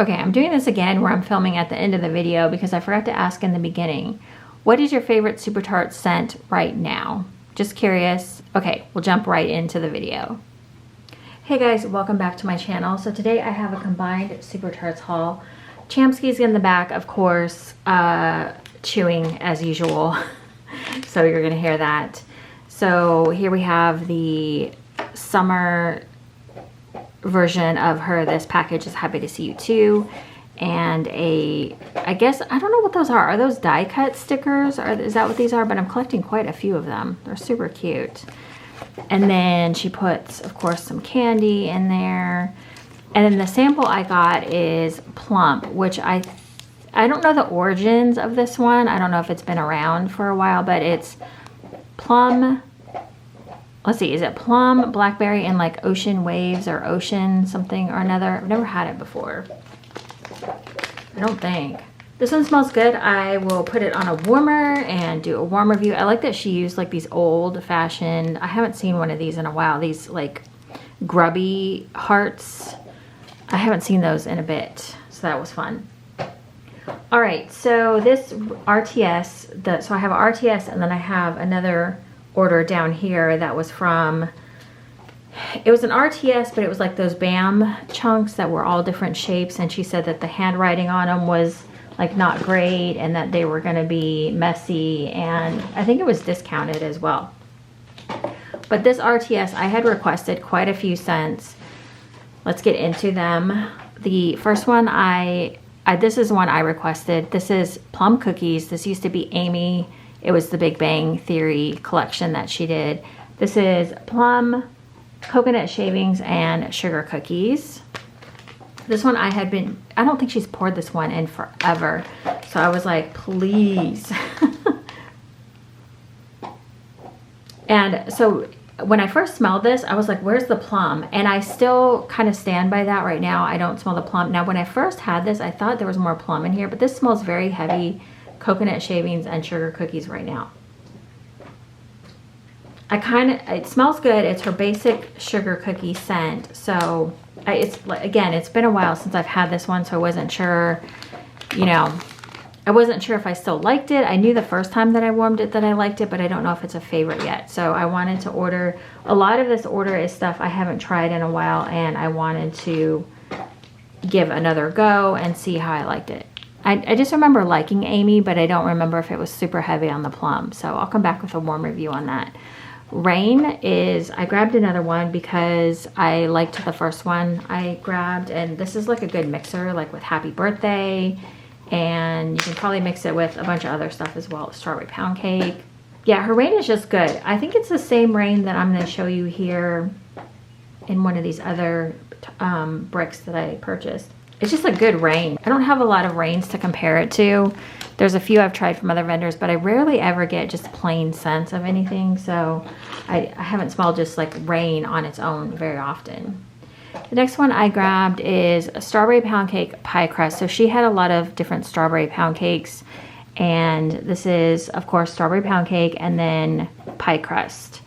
Okay, I'm doing this again where I'm filming at the end of the video because I forgot to ask in the beginning. What is your favorite Super Tarts scent right now? Just curious. Okay, we'll jump right into the video. Hey guys, welcome back to my channel. So today I have a combined Super Tarts haul. Chamsky's in the back, of course, chewing as usual. So you're gonna hear that. So here we have the summer version of her. This package is Happy to See You Too, and I guess, I don't know what those are. Are those die cut stickers? Is that what these are? But I'm collecting quite a few of them. They're super cute. And then she puts, of course, some candy in there. And then the sample I got is Plump, which I don't know the origins of this one. I don't know if it's been around for a while, but it's plum. Let's see, is it plum, blackberry, and like ocean waves or ocean something or another? I've never had it before. I don't think. This one smells good. I will put it on a warmer and do a warm review. I like that she used like these old fashioned, I haven't seen one of these in a while. These like grubby hearts. I haven't seen those in a bit. So that was fun. All right, so this RTS, so I have an RTS and then I have another order down here that was from, it was an RTS, but it was like those BAM chunks that were all different shapes, and she said that the handwriting on them was like not great and that they were going to be messy, and I think it was discounted as well. But this RTS, I had requested quite a few scents. Let's get into them. The first one this is one I requested. This is Plum Cookies. This used to be Amy. It was the Big Bang Theory collection that she did. This is plum, coconut shavings, and sugar cookies. This one I don't think she's poured this one in forever. So I was like, please. And so when I first smelled this, I was like, where's the plum? And I still kind of stand by that right now. I don't smell the plum. Now, when I first had this, I thought there was more plum in here, but this smells very heavy. Coconut shavings and sugar cookies right now. It smells good. It's her basic sugar cookie scent. So again, it's been a while since I've had this one, so I wasn't sure, I wasn't sure if I still liked it. I knew the first time that I warmed it that I liked it, but I don't know if it's a favorite yet. So I wanted to order, a lot of this order is stuff I haven't tried in a while, and I wanted to give another go and see how I liked it. I just remember liking Amy, but I don't remember if it was super heavy on the plum. So I'll come back with a warm review on that. Rain is, I grabbed another one because I liked the first one I grabbed. And this is like a good mixer, like with Happy Birthday. And you can probably mix it with a bunch of other stuff as well. Strawberry pound cake. Yeah, her Rain is just good. I think it's the same Rain that I'm going to show you here in one of these other bricks that I purchased. It's just a good Rain. I don't have a lot of Rains to compare it to. There's a few I've tried from other vendors, but I rarely ever get just plain scents of anything. So I haven't smelled just like Rain on its own very often. The next one I grabbed is a strawberry pound cake pie crust. So she had a lot of different strawberry pound cakes. And this is, of course, strawberry pound cake and then pie crust.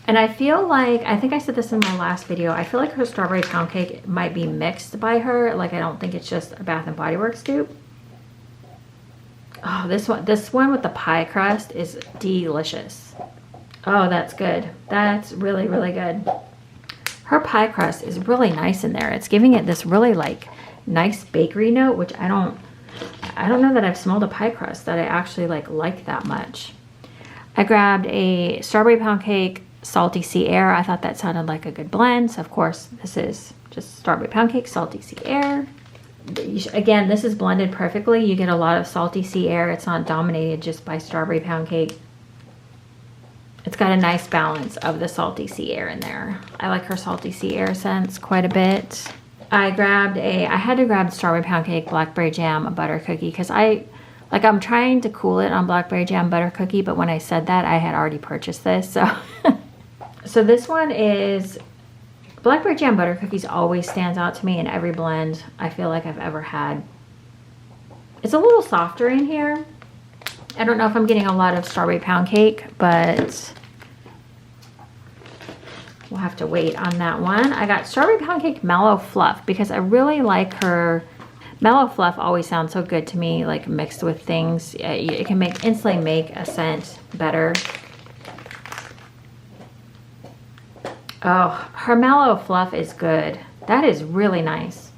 And I feel like, I think I said this in my last video, I feel like her strawberry pound cake might be mixed by her. Like, I don't think it's just a Bath & Body Works dupe. Oh, this one with the pie crust is delicious. Oh, that's good. That's really, really good. Her pie crust is really nice in there. It's giving it this really like nice bakery note, which I don't know that I've smelled a pie crust that I actually like that much. I grabbed a strawberry pound cake, Salty Sea Air. I thought that sounded like a good blend. So of course this is just strawberry pound cake, Salty Sea Air. Again, this is blended perfectly. You get a lot of Salty Sea Air. It's not dominated just by strawberry pound cake. It's got a nice balance of the Salty Sea Air in there. I like her Salty Sea Air scents quite a bit. I had to grab strawberry pound cake, blackberry jam, butter cookie, because I'm trying to cool it on blackberry jam butter cookie, but when I said that, I had already purchased this. So this one is blackberry jam butter cookies. Always stands out to me in every blend I feel like I've ever had. It's a little softer in here. I don't know if I'm getting a lot of strawberry pound cake, but we'll have to wait on that one. I got Strawberry Pound Cake Mellow Fluff because I really like her. Mellow Fluff always sounds so good to me, like mixed with things. It can instantly make a scent better. Oh, her Mellow Fluff is good. That is really nice.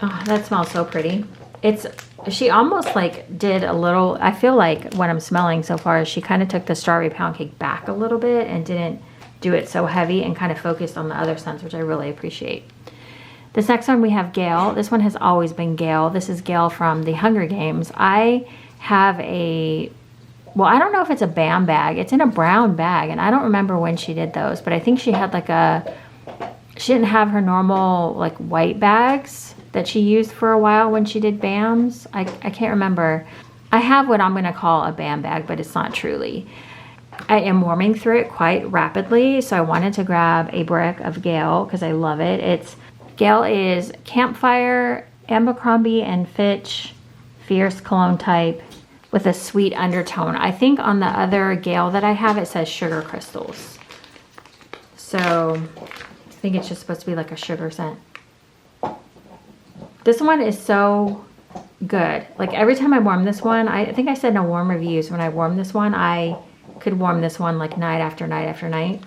Oh, that smells so pretty. She almost like did a little, I feel like what I'm smelling so far is she kind of took the Strawberry Pound Cake back a little bit and didn't do it so heavy and kind of focused on the other scents, which I really appreciate. This next one we have Gale. This one has always been Gale. This is Gale from the Hunger Games. I have well, I don't know if it's a BAM bag. It's in a brown bag, and I don't remember when she did those, but I think she had like she didn't have her normal like white bags that she used for a while when she did BAMs. I can't remember. I have what I'm gonna call a BAM bag, but it's not truly. I am warming through it quite rapidly, so I wanted to grab a brick of Gale because I love it. Gale is Campfire, Abercrombie and Fitch, Fierce Cologne type with a sweet undertone. I think on the other Gale that I have, it says sugar crystals. So I think it's just supposed to be like a sugar scent. This one is so good. Like every time I warm this one, I think I said in a warm reviews, when I warm this one, I could warm this one like night after night after night.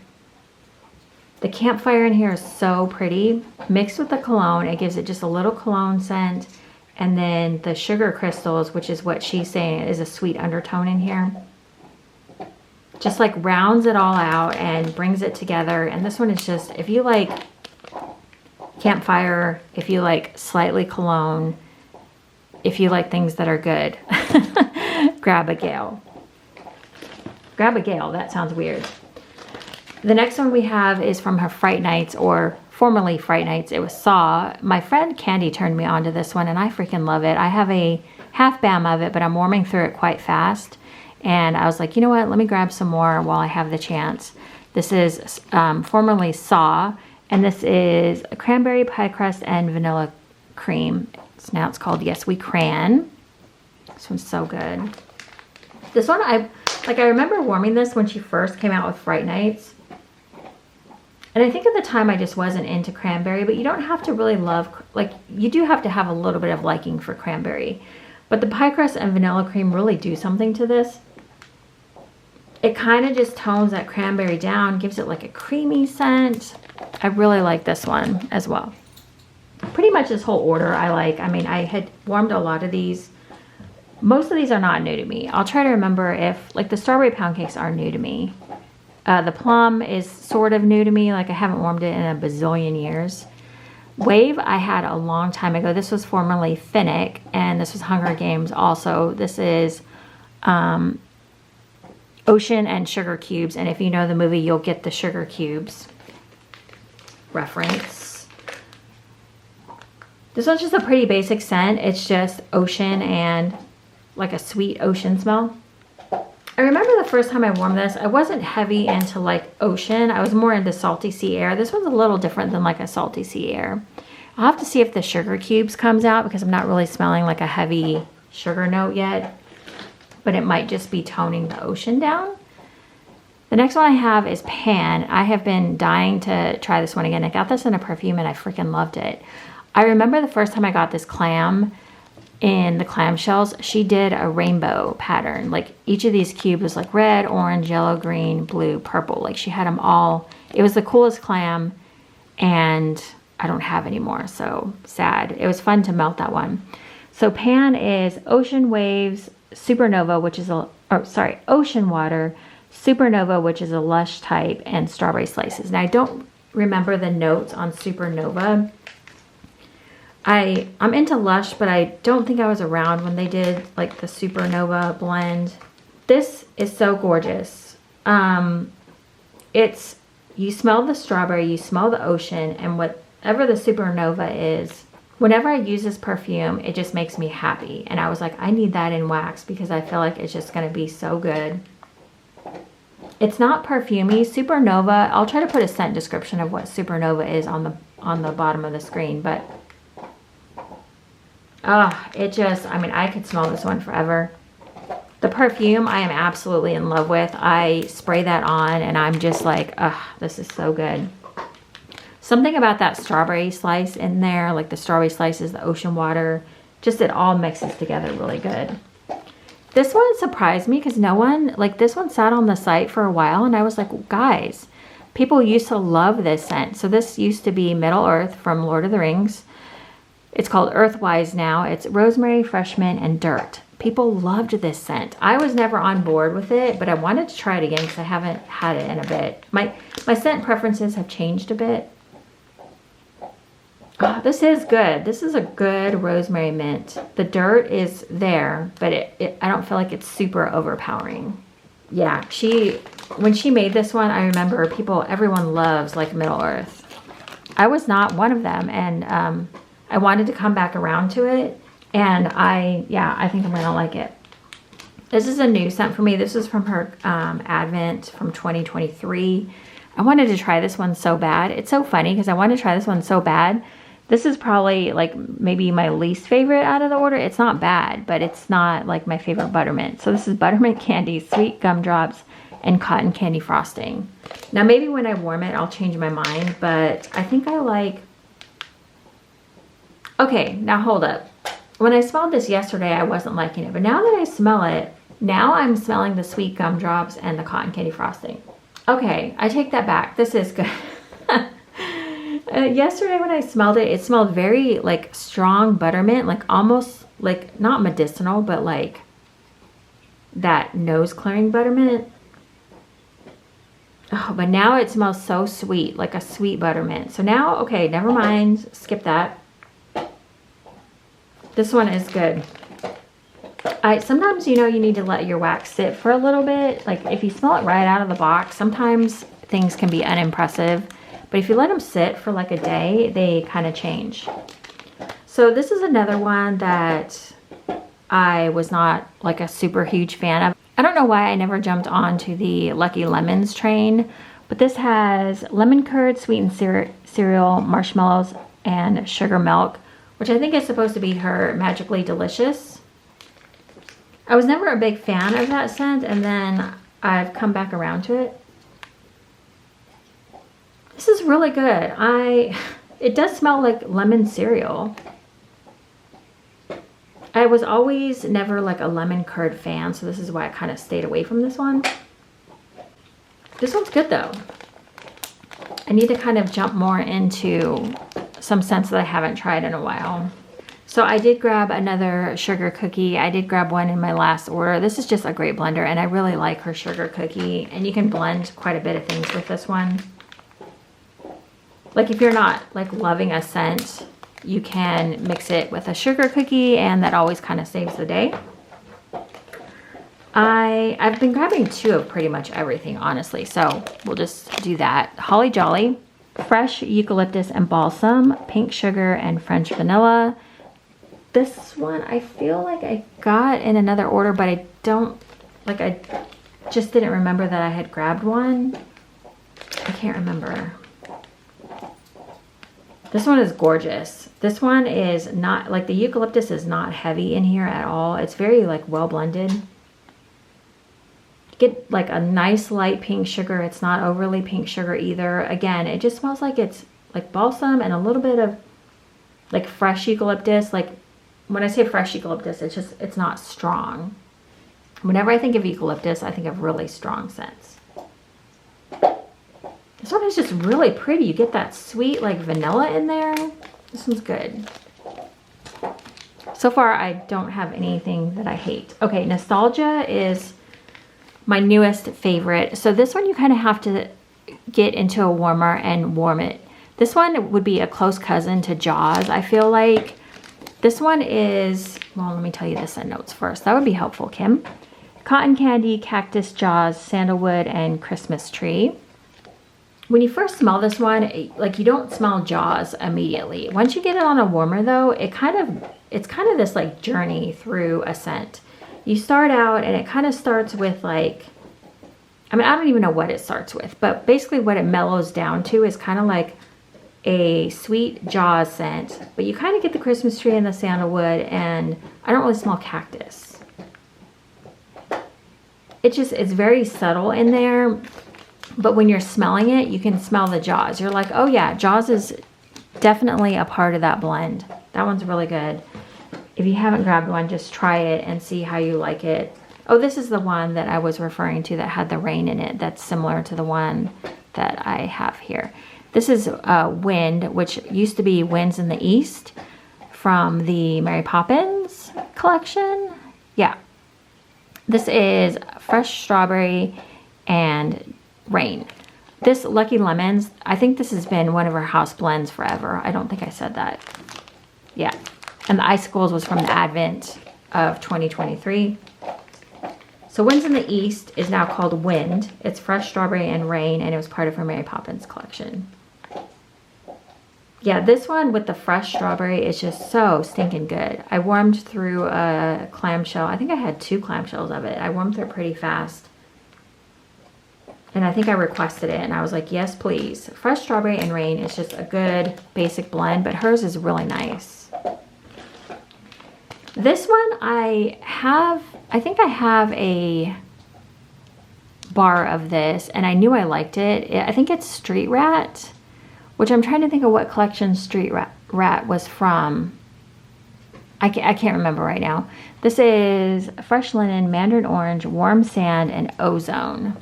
The Campfire in here is so pretty. Mixed with the cologne, it gives it just a little cologne scent. And then the sugar crystals, which is what she's saying is a sweet undertone in here, just like rounds it all out and brings it together. And this one is just, if you like Campfire, if you like slightly cologne, if you like things that are good, grab a Gale. Grab a Gale, that sounds weird. The next one we have is from her Fright Nights, or formerly Fright Nights. It was Saw. My friend Candy turned me on to this one, and I freaking love it. I have a half BAM of it, but I'm warming through it quite fast. And I was like, you know what? Let me grab some more while I have the chance. This is formerly Saw, and this is a cranberry pie crust and vanilla cream. Now it's called Yes We Cran. This one's so good. This one, I remember warming this when she first came out with Fright Nights. And I think at the time I just wasn't into cranberry, but you don't have to really love, like you do have to have a little bit of liking for cranberry. But the pie crust and vanilla cream really do something to this. It kind of just tones that cranberry down, gives it like a creamy scent. I really like this one as well. Pretty much this whole order I like. I mean, I had warmed a lot of these. Most of these are not new to me. I'll try to remember if, like the Strawberry Pound Cakes are new to me. The Plum is sort of new to me. Like I haven't warmed it in a bazillion years. Wave I had a long time ago. This was formerly Finnick, and this was Hunger Games also. This is Ocean and Sugar Cubes, and if you know the movie, you'll get the Sugar Cubes reference. This one's just a pretty basic scent. It's just ocean and like a sweet ocean smell. I remember the first time I warmed this, I wasn't heavy into like ocean. I was more into salty sea air. This one's a little different than like a salty sea air. I'll have to see if the Sugar Cubes comes out because I'm not really smelling like a heavy sugar note yet. But it might just be toning the ocean down. The next one I have is Pan. I have been dying to try this one again. I got this in a perfume and I freaking loved it. I remember the first time I got this clam in the clamshells, she did a rainbow pattern. Like each of these cubes was like red, orange, yellow, green, blue, purple. Like she had them all. It was the coolest clam, and I don't have any more, so sad. It was fun to melt that one. So Pan is Ocean Waves, Supernova, which is Ocean Water, Supernova, which is a lush type, and Strawberry Slices. Now I don't remember the notes on Supernova. I'm into Lush, but I don't think I was around when they did like the Supernova blend. This is so gorgeous. You smell the strawberry, you smell the ocean, and whatever the Supernova is, whenever I use this perfume, it just makes me happy. And I was like, I need that in wax because I feel like it's just going to be so good. It's not perfumey. Supernova, I'll try to put a scent description of what Supernova is on the bottom of the screen, but it just, I mean, I could smell this one forever. The perfume I am absolutely in love with. I spray that on and I'm just like, ugh, this is so good. Something about that strawberry slice in there, like the strawberry slices, the ocean water, just it all mixes together really good. This one surprised me because no one, like this one sat on the site for a while and I was like, guys, people used to love this scent. So this used to be Middle Earth from Lord of the Rings. It's called Earthwise now. It's rosemary, fresh mint, and dirt. People loved this scent. I was never on board with it, but I wanted to try it again because I haven't had it in a bit. My scent preferences have changed a bit. Oh, this is good. This is a good rosemary mint. The dirt is there, but I don't feel like it's super overpowering. Yeah, when she made this one, I remember everyone loves like Middle Earth. I was not one of them, and I wanted to come back around to it, and I think I'm gonna like it. This is a new scent for me. This is from her Advent from 2023. I wanted to try this one so bad. It's so funny because I wanted to try this one so bad. This is probably like maybe my least favorite out of the order. It's not bad, but it's not like my favorite buttermint. So this is buttermint candy, sweet gumdrops, and cotton candy frosting. Now maybe when I warm it, I'll change my mind, but I think I like... Okay, now hold up. When I smelled this yesterday, I wasn't liking it, but now that I smell it, now I'm smelling the sweet gumdrops and the cotton candy frosting. Okay, I take that back. This is good. Yesterday when I smelled it, it smelled very like strong buttermint, like almost like not medicinal, but like that nose clearing buttermint. Oh, but now it smells so sweet, like a sweet buttermint. So now, okay, never mind. Skip that. This one is good. Sometimes, you know, you need to let your wax sit for a little bit. Like if you smell it right out of the box, sometimes things can be unimpressive. But if you let them sit for like a day, they kind of change. So this is another one that I was not like a super huge fan of. I don't know why I never jumped onto the Lucky Lemons train, but this has lemon curd, sweetened cereal, marshmallows, and sugar milk, which I think is supposed to be her Magically Delicious. I was never a big fan of that scent, and then I've come back around to it. This is really good. It does smell like lemon cereal. I was always never like a lemon curd fan, so this is why I kind of stayed away from this one. This one's good though. I need to kind of jump more into some scents that I haven't tried in a while. So I did grab another sugar cookie. I did grab one in my last order. This is just a great blender, and I really like her sugar cookie, and you can blend quite a bit of things with this one. Like if you're not like loving a scent, you can mix it with a sugar cookie, and that always kind of saves the day. I've been grabbing 2 of pretty much everything, honestly, so we'll just do that. Holly Jolly, fresh eucalyptus and balsam, pink sugar, and French vanilla. This one I feel like I got in another order, but I just didn't remember that I had grabbed one. I can't remember. This one is gorgeous. This one is not, like the eucalyptus is not heavy in here at all. It's very like well blended. Get like a nice light pink sugar. It's not overly pink sugar either. Again, it just smells like it's like balsam and a little bit of like fresh eucalyptus. Like when I say fresh eucalyptus, it's not strong. Whenever I think of eucalyptus, I think of really strong scents. This one is just really pretty. You get that sweet like vanilla in there. This one's good. So far, I don't have anything that I hate. Okay, Nostalgia is my newest favorite. So this one you kind of have to get into a warmer and warm it. This one would be a close cousin to Jaws, I feel like. This one is, well, let me tell you the scent notes first. That would be helpful, Kim. Cotton candy, cactus, Jaws, sandalwood, and Christmas tree. When you first smell this one, like you don't smell Jaws immediately. Once you get it on a warmer though, it's kind of this like journey through a scent. You start out and it kind of starts with like, I mean, I don't even know what it starts with, but basically what it mellows down to is kind of like a sweet Jaws scent, but you kind of get the Christmas tree and the sandalwood, and I don't really smell cactus. it's very subtle in there, but when you're smelling it, you can smell the Jaws. You're like, oh yeah, Jaws is definitely a part of that blend. That one's really good. If you haven't grabbed one, just try it and see how you like it. Oh, this is the one that I was referring to that had the rain in it. That's similar to the one that I have here. This is Wind, which used to be Winds in the East from the Mary Poppins collection. Yeah. This is Fresh Strawberry and Rain. This Lucky Lemons, I think this has been one of our house blends forever. I don't think I said that. Yeah. And the Icicles was from the Advent of 2023. So Winds in the East is now called Wind. It's Fresh Strawberry and Rain, and it was part of her Mary Poppins collection. Yeah, this one with the fresh strawberry is just so stinking good. I warmed through a clamshell. I think I had 2 clamshells of it. I warmed through it pretty fast. And I think I requested it, and I was like, yes, please. Fresh Strawberry and Rain is just a good basic blend, but hers is really nice. This one I think I have a bar of this, and I knew I liked it. I think it's Street Rat, which I'm trying to think of what collection Street Rat was from. I can't remember right now. This is Fresh Linen, Mandarin Orange, Warm Sand, and Ozone.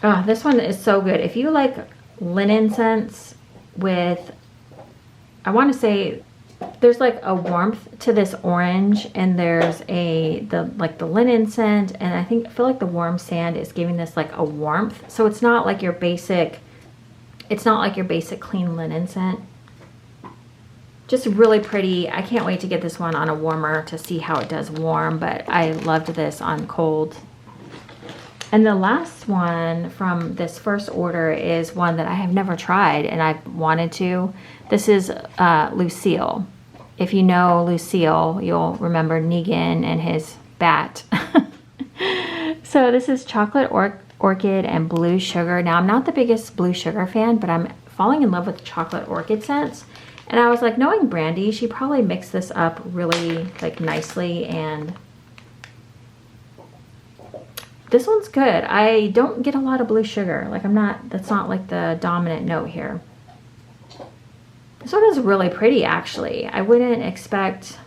Oh, this one is so good. If you like linen scents with, I want to say, there's like a warmth to this orange, and there's the linen scent, and I feel like the Warm Sand is giving this like a warmth. So it's not like your basic clean linen scent. Just really pretty. I can't wait to get this one on a warmer to see how it does warm, but I loved this on cold. And the last one from this first order is one that I have never tried and I wanted to. This is Lucille. If you know Lucille, you'll remember Negan and his bat. So this is Chocolate Orchid and Blue Sugar. Now, I'm not the biggest Blue Sugar fan, but I'm falling in love with chocolate orchid scents. And I was like, knowing Brandy, she probably mixed this up really like nicely, and this one's good. I don't get a lot of Blue Sugar. Like that's not like the dominant note here. This one is really pretty, actually. I wouldn't expect,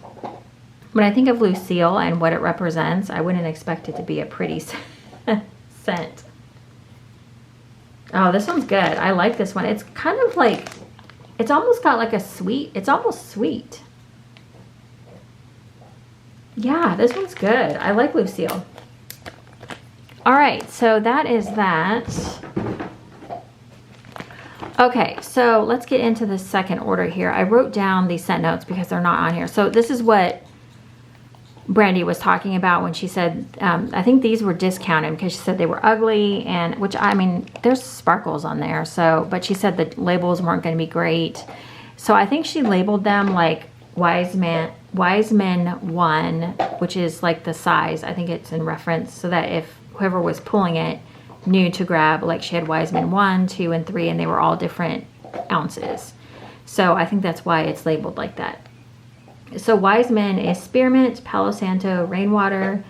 when I think of Lucille and what it represents, I wouldn't expect it to be a pretty scent. Oh, this one's good. I like this one. It's kind of like, it's almost got like a sweet, it's almost sweet. Yeah, this one's good. I like Lucille. All right, so that is that. Okay, so let's get into the second order here. I wrote down these scent notes because they're not on here. So this is what Brandy was talking about when she said, I think these were discounted because she said they were ugly, and which, I mean, there's sparkles on there. So, but she said the labels weren't going to be great. So I think she labeled them like Wise Men 1, which is like the size. I think it's in reference so that if whoever was pulling it knew to grab, like she had Wise Men 1, 2, and 3, and they were all different ounces. So I think that's why it's labeled like that. So Wise Men is spearmint, Palo Santo, rainwater,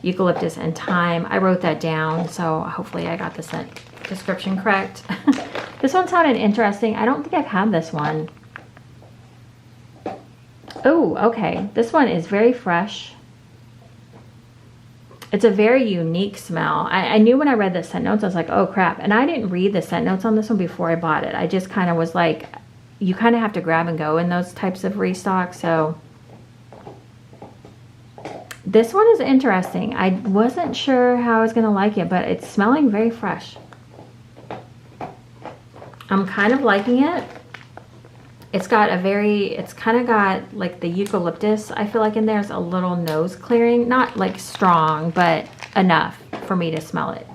eucalyptus, and thyme. I wrote that down, so hopefully I got the scent description correct. This one sounded interesting. I don't think I've had this one. Oh, okay. This one is very fresh. It's a very unique smell. I knew when I read the scent notes, I was like, oh crap. And I didn't read the scent notes on this one before I bought it. I just kind of was like, you kind of have to grab and go in those types of restocks. So this one is interesting. I wasn't sure how I was going to like it, but it's smelling very fresh. I'm kind of liking it. It's got it's kind of got like the eucalyptus, I feel like in there's a little nose clearing. Not like strong, but enough for me to smell it.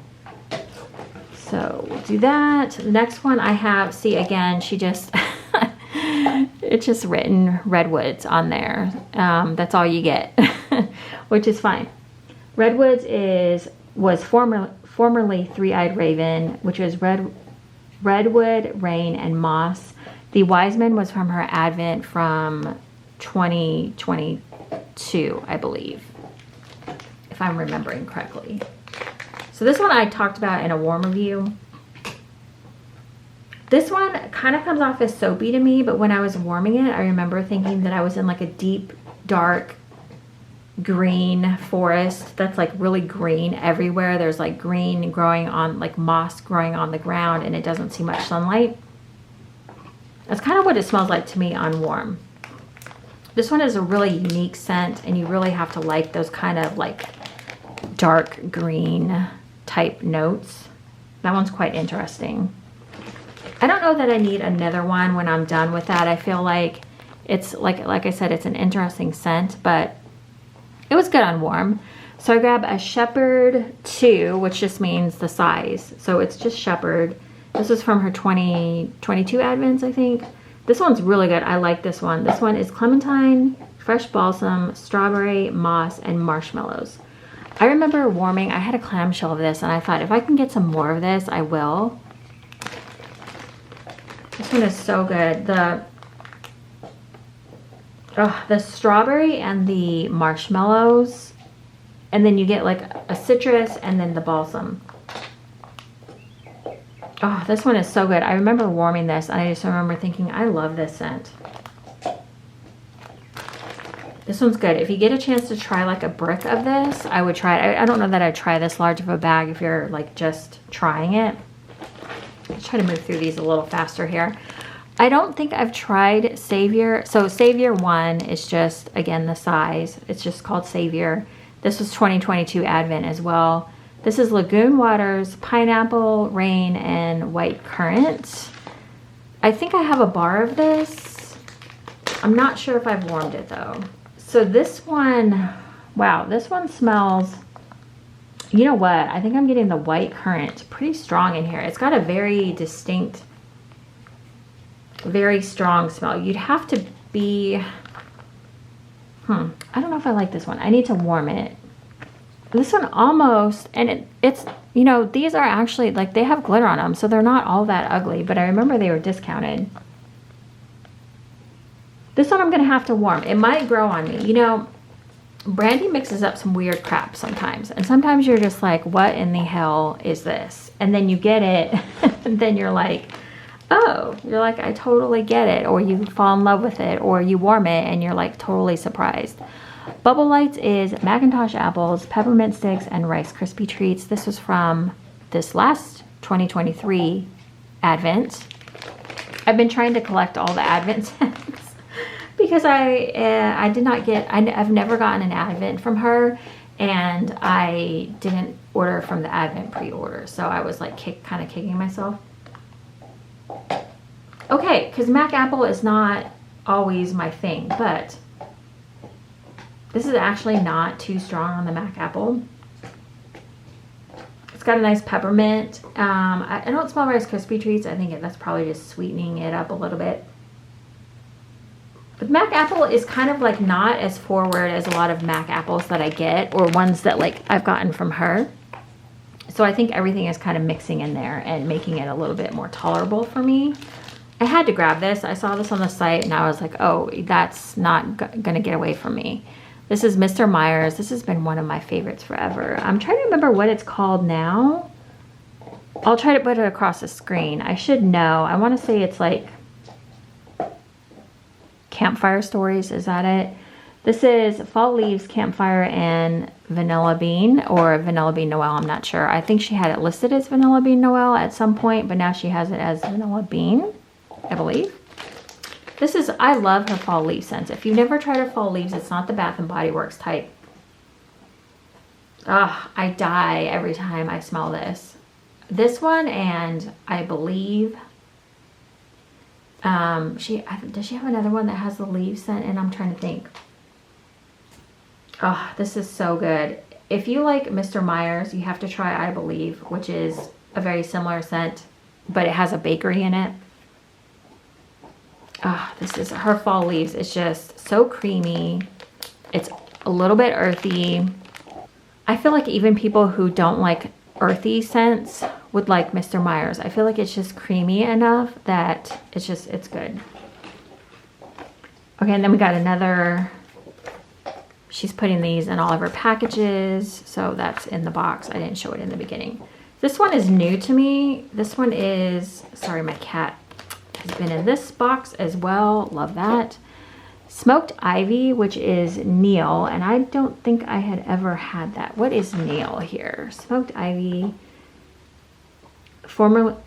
So we'll do that. The next one I have, see again, she just, it's just written Redwoods on there. That's all you get, which is fine. Redwoods was formerly Three-Eyed Raven, which was Redwood, Rain, and Moss. The Wise Men was from her Advent from 2022, I believe, if I'm remembering correctly. So this one I talked about in a warm review. This one kind of comes off as soapy to me, but when I was warming it, I remember thinking that I was in like a deep, dark green forest that's like really green everywhere. There's like green growing on, like moss growing on the ground, and it doesn't see much sunlight. That's kind of what it smells like to me on warm. This one is a really unique scent, and you really have to like those kind of like dark green type notes. That one's quite interesting. I don't know that I need another one when I'm done with that. I feel like it's like I said, it's an interesting scent, but it was good on warm. So I grab a Shepherd 2, which just means the size. So it's just Shepherd. This is from her 2022 Advents, I think. This one's really good. I like this one. This one is clementine, fresh balsam, strawberry, moss, and marshmallows. I remember warming, I had a clamshell of this, and I thought if I can get some more of this, I will. This one is so good. The strawberry and the marshmallows, and then you get like a citrus and then the balsam. Oh, this one is so good. I remember warming this, and I just remember thinking, I love this scent. This one's good. If you get a chance to try like a brick of this, I would try it. I don't know that I'd try this large of a bag if you're like just trying it. Let's try to move through these a little faster here. I don't think I've tried Savior. So Savior 1 is just, again, the size. It's just called Savior. This was 2022 Advent as well. This is Lagoon Waters, Pineapple, Rain, and White Currant. I think I have a bar of this. I'm not sure if I've warmed it though. So this one, wow, this one smells, you know what? I think I'm getting the white currant pretty strong in here. It's got a very distinct, very strong smell. You'd have to be, I don't know if I like this one. I need to warm it. This one almost, and it's, you know, these are actually, like, they have glitter on them, so they're not all that ugly, but I remember they were discounted. This one I'm going to have to warm. It might grow on me. You know, Brandy mixes up some weird crap sometimes. And sometimes you're just like, what in the hell is this? And then you get it. And then you're like, oh, you're like, I totally get it. Or you fall in love with it. Or you warm it and you're like totally surprised. Bubble Lights is Macintosh apples, peppermint sticks, and Rice Krispie treats. This was from this last 2023 Advent. I've been trying to collect all the Advent scents. Because I did not get, I've never gotten an Advent from her, and I didn't order from the Advent pre-order, so I was like kind of kicking myself. Okay, because Mac Apple is not always my thing, but this is actually not too strong on the Mac Apple. It's got a nice peppermint. I don't smell Rice Krispie treats. I think that's probably just sweetening it up a little bit. But Mac Apple is kind of like not as forward as a lot of Mac Apples that I get, or ones that like I've gotten from her. So I think everything is kind of mixing in there and making it a little bit more tolerable for me. I had to grab this. I saw this on the site and I was like, oh, that's not gonna get away from me. This is Mr. Meyer's. This has been one of my favorites forever. I'm trying to remember what it's called now. I'll try to put it across the screen. I should know. I want to say it's like Campfire Stories, is that it? This is Fall Leaves, Campfire, and Vanilla Bean, or Vanilla Bean Noel, I'm not sure. I think she had it listed as Vanilla Bean Noel at some point, but now she has it as Vanilla Bean, I believe. This is, I love her Fall Leaf scents. If you've never tried her Fall Leaves, it's not the Bath & Body Works type. Ugh, I die every time I smell this. This one, and I believe does she have another one that has the leaf scent? And I'm trying to think. Oh, this is so good. If you like Mr. Meyer's, you have to try I Believe, which is a very similar scent, but it has a bakery in it. Ah, oh, this is her Fall Leaves. It's just so creamy. It's a little bit earthy. I feel like even people who don't like earthy scents would like Mr. Meyer's. I feel like it's just creamy enough that it's good. Okay, and then we got another she's putting these in all of her packages. So that's in the box. I didn't show it in the beginning. This one is new to me. This one is, sorry, my cat has been in this box as well. Love that. Smoked Ivy, which is Neil, and I don't think I had ever had that. What is Neil here? Smoked Ivy, formerly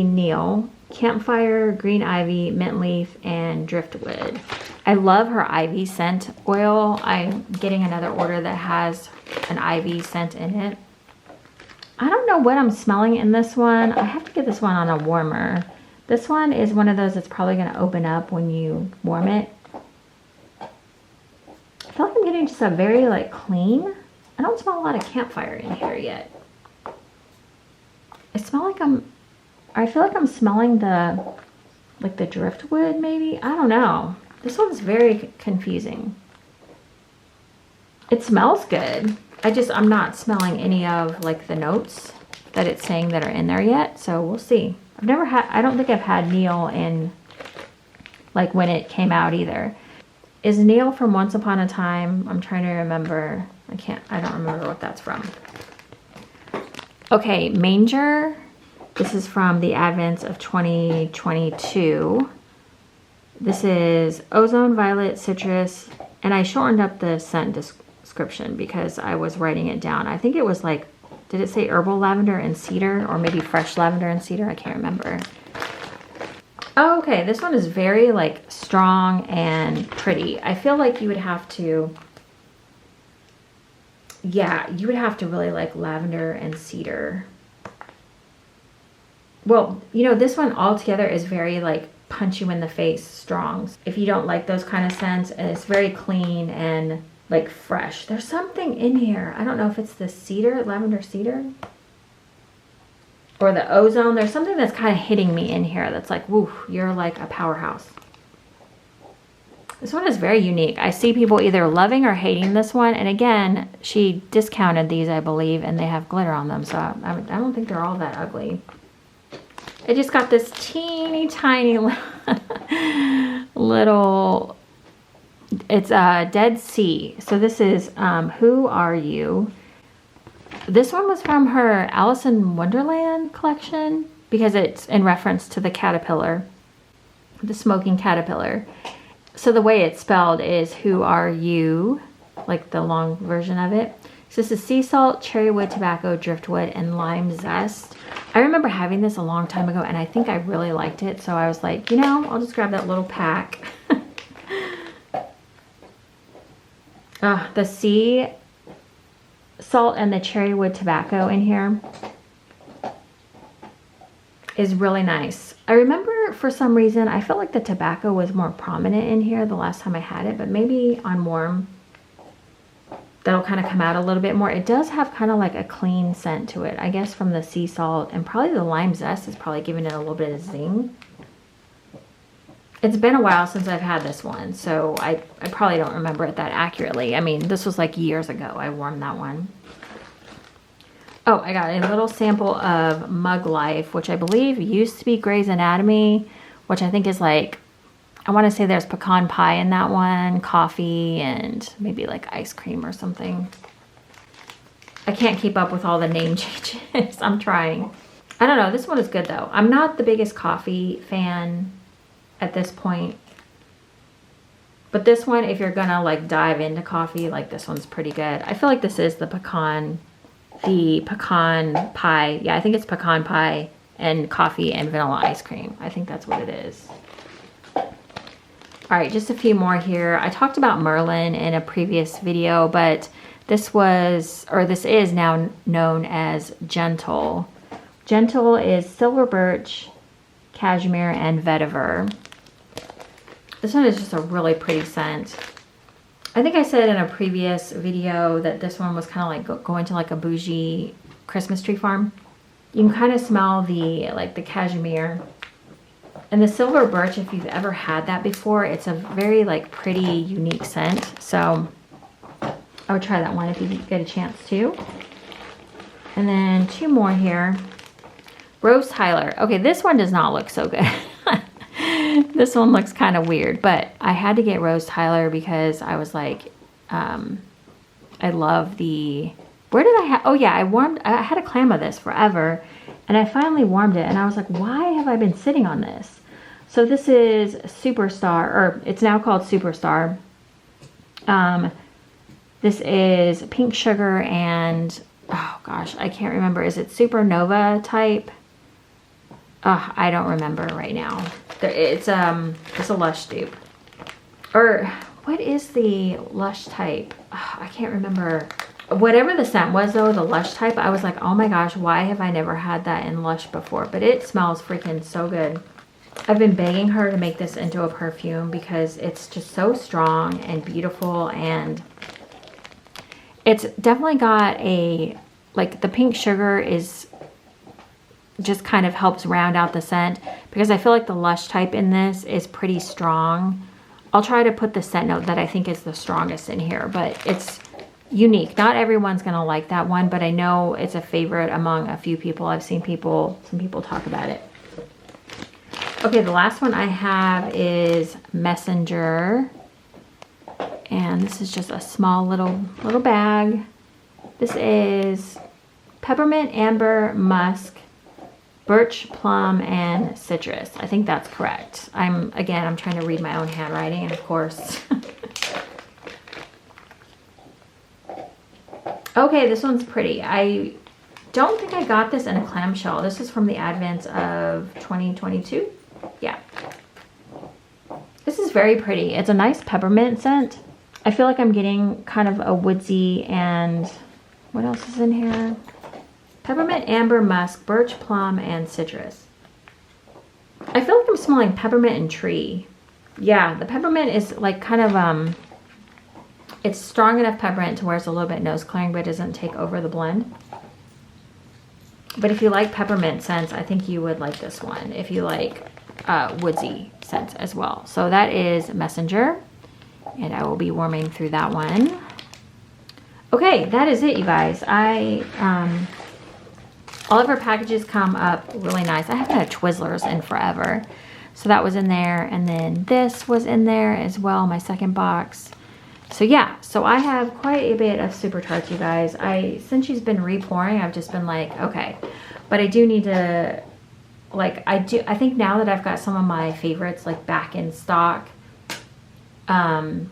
Neil, Campfire, Green Ivy, Mint Leaf, and Driftwood. I love her Ivy scent oil. I'm getting another order that has an Ivy scent in it. I don't know what I'm smelling in this one. I have to get this one on a warmer. This one is one of those that's probably going to open up when you warm it. I feel like I'm getting just a very like clean. I don't smell a lot of campfire in here yet. I feel like I'm smelling the driftwood maybe. I don't know. This one's very confusing. It smells good. I'm not smelling any of like the notes that it's saying that are in there yet. So we'll see. I don't think I've had Neil in like when it came out either. Is Neil from Once Upon a Time? I'm trying to remember. I don't remember what that's from. Okay, Manger. This is from the Advents of 2022. This is Ozone, Violet, Citrus, and I shortened up the scent description because I was writing it down. I think it was like, did it say herbal lavender and cedar, or maybe fresh lavender and cedar? I can't remember. Oh, okay, this one is very like strong and pretty. I feel like you would have to, yeah, you would have to really like lavender and cedar. Well, you know, this one altogether is very like punch you in the face strong. If you don't like those kind of scents, and it's very clean and like fresh. There's something in here. I don't know if it's the cedar, lavender cedar, or the ozone. There's something that's kind of hitting me in here that's like, woo, you're like a powerhouse. This one is very unique. I see people either loving or hating this one. And again, she discounted these, I believe, and they have glitter on them. So I don't think they're all that ugly. I just got this teeny tiny little, it's a Dead Sea. So this is Who Are You? This one was from her Alice in Wonderland collection because it's in reference to the caterpillar, the smoking caterpillar. So the way it's spelled is Who Are You, like the long version of it. So this is sea salt, cherry wood, tobacco, driftwood, and lime zest. I remember having this a long time ago and I think I really liked it. So I was like, you know, I'll just grab that little pack. The sea salt and the cherry wood tobacco in here is really nice. I remember for some reason, I felt like the tobacco was more prominent in here the last time I had it, but maybe on warm, that'll kind of come out a little bit more. It does have kind of like a clean scent to it, I guess, from the sea salt, and probably the lime zest is probably giving it a little bit of zing. It's been a while since I've had this one, so I probably don't remember it that accurately. I mean, this was like years ago I warmed that one. Oh, I got a little sample of Mug Life, which I believe used to be Grey's Anatomy, which I think is like, I want to say there's pecan pie in that one, coffee, and maybe like ice cream or something. I can't keep up with all the name changes. I'm trying. I don't know. This one is good though. I'm not the biggest coffee fan at this point, but this one, if you're gonna like dive into coffee, like this one's pretty good. I feel like this is the pecan pie. Yeah, I think it's pecan pie and coffee and vanilla ice cream. I think that's what it is. All right, just a few more here. I talked about Merlin in a previous video, but this is now known as Gentle. Gentle is silver birch, cashmere, and vetiver. This one is just a really pretty scent. I think I said in a previous video that this one was kind of like going to like a bougie Christmas tree farm. You can kind of smell the cashmere and the silver birch. If you've ever had that before, it's a very like pretty unique scent. So I would try that one if you get a chance to. And then two more here. Rose Tyler. Okay, this one does not look so good. This one looks kind of weird, but I had to get Rose Tyler because I was like, I love the, where did I have, oh yeah, I had a clam of this forever and I finally warmed it and I was like, why have I been sitting on this? So this is Superstar, or it's now called Superstar. This is pink sugar and, oh gosh, I can't remember. Is it Supernova type? I don't remember right now. It's a Lush dupe. Or what is the Lush type? I can't remember. Whatever the scent was though, the Lush type, I was like, oh my gosh, why have I never had that in Lush before? But it smells freaking so good. I've been begging her to make this into a perfume because it's just so strong and beautiful, and it's definitely got a, like the pink sugar is just kind of helps round out the scent because I feel like the Lush type in this is pretty strong. I'll try to put the scent note that I think is the strongest in here, but it's unique. Not everyone's gonna like that one, but I know it's a favorite among a few people. I've seen some people talk about it. Okay, the last one I have is Messenger, and this is just a small little bag. This is peppermint, amber, musk, birch, plum, and citrus. I think that's correct. I'm trying to read my own handwriting, and of course. Okay, this one's pretty. I don't think I got this in a clamshell. This is from the advents of 2022. Yeah. This is very pretty. It's a nice peppermint scent. I feel like I'm getting kind of a woodsy, and what else is in here? Peppermint, amber, musk, birch, plum, and citrus. I feel like I'm smelling peppermint and tree. Yeah, the peppermint is like kind of, it's strong enough peppermint to where it's a little bit nose clearing, but it doesn't take over the blend. But if you like peppermint scents, I think you would like this one. If you like woodsy scents as well. So that is Messenger, and I will be warming through that one. Okay, that is it, you guys. All of her packages come up really nice. I haven't had Twizzlers in forever. So that was in there. And then this was in there as well, my second box. So yeah, so I have quite a bit of Super Tarts, you guys. Since she's been repouring, I've just been like, okay. But I do need to, like, I think now that I've got some of my favorites like back in stock, I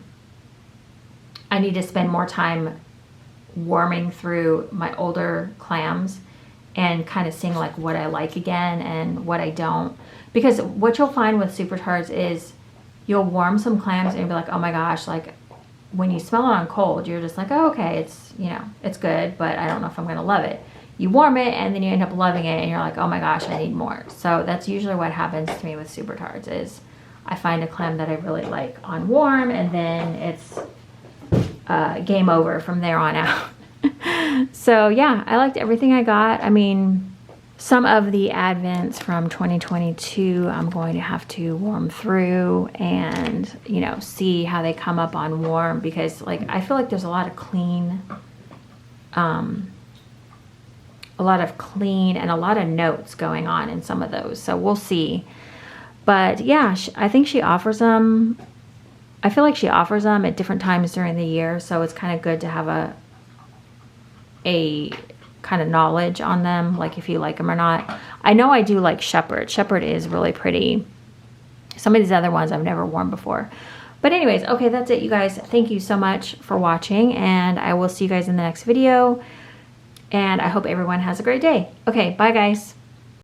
need to spend more time warming through my older clams and kind of seeing like what I like again and what I don't. Because what you'll find with Super Tarts is you'll warm some clams and you'll be like, oh my gosh, like when you smell it on cold, you're just like, oh, okay, it's, you know, it's good, but I don't know if I'm gonna love it. You warm it and then you end up loving it and you're like, oh my gosh, I need more. So that's usually what happens to me with Super Tarts is I find a clam that I really like on warm, and then it's game over from there on out. So yeah, I liked everything I got. I mean, some of the advents from 2022 I'm going to have to warm through and, you know, see how they come up on warm, because like I feel like there's a lot of clean and a lot of notes going on in some of those. So we'll see. But yeah, I think she offers them. I feel like she offers them at different times during the year. So it's kind of good to have a kind of knowledge on them, like if you like them or not. I know I do like Shepherd. Shepherd is really pretty. Some of these other ones I've never worn before. But anyways, okay, that's it, you guys. Thank you so much for watching, and I will see you guys in the next video. And I hope everyone has a great day. Okay, bye guys.